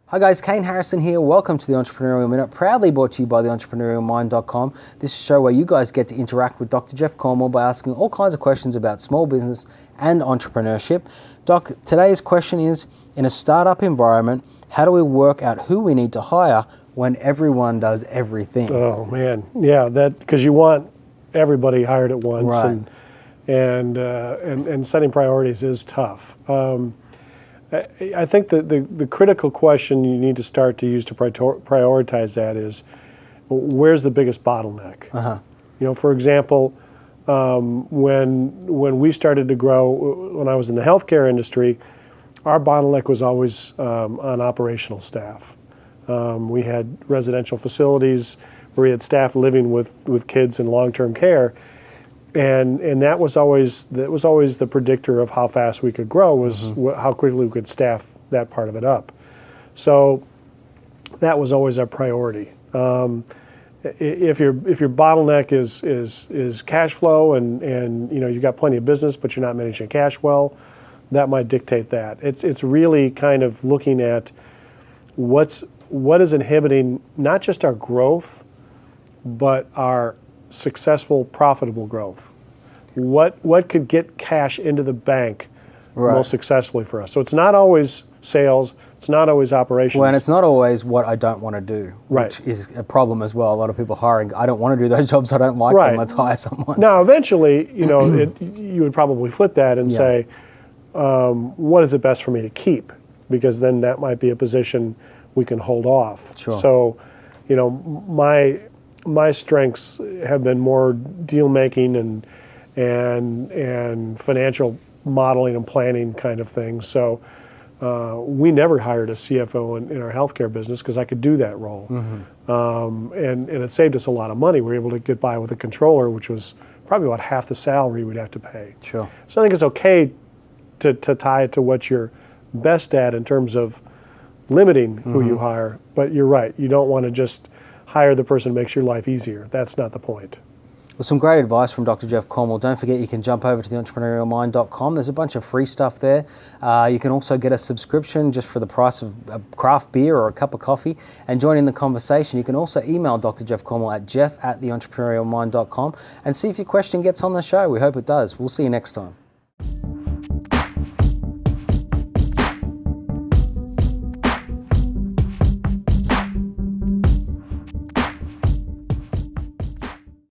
Hi guys, Kane Harrison here. Welcome to the Entrepreneurial Minute, proudly brought to you by the entrepreneurialmind.com. This is a show where you guys get to interact with Dr. Jeff Cornwall by asking all kinds of questions about small business and entrepreneurship. Doc, today's question is, in a startup environment, how do we work out who we need to hire when everyone does everything? Oh man, yeah, that because you want everybody hired at once, Right. and setting priorities is tough. I think that the critical question you need to start to use to prioritize that is, where's the biggest bottleneck? You know, for example, when we started to grow, when I was in the healthcare industry, our bottleneck was always on operational staff. We had residential facilities where we had staff living with kids in long-term care, and that was always the predictor of how fast we could grow, was how quickly we could staff that part of it up. So that was always our priority. If your bottleneck is cash flow and you know you've got plenty of business but you're not managing cash well, that might dictate that. It's really kind of looking at what is inhibiting not just our growth, but our successful, profitable growth. What could get cash into the bank most successfully for us? So it's not always sales, it's not always operations. Well, and it's not always what I don't want to do, Right. which is a problem as well. A lot of people hiring, I don't want to do those jobs, I don't like them, let's hire someone. Now, eventually, you know, you would probably flip that and say, what is it best for me to keep? Because then that might be a position we can hold off. Sure. So, you know, my strengths have been more deal making and financial modeling and planning kind of things. So we never hired a CFO in our healthcare business because I could do that role. And it saved us a lot of money. We were able to get by with a controller, which was probably about half the salary we'd have to pay. Sure. So I think it's okay to tie it to what you're best at in terms of limiting who you hire. But you're right, you don't want to just hire the person who makes your life easier. That's not the point. Well, some great advice from Dr. Jeff Cornwall. Don't forget you can jump over to the entrepreneurialmind.com. There's a bunch of free stuff there. You can also get a subscription just for the price of a craft beer or a cup of coffee and join in the conversation. You can also email Dr. Jeff Cornwall at jeff@theentrepreneurialmind.com and see if your question gets on the show. We hope it does. We'll see you next time.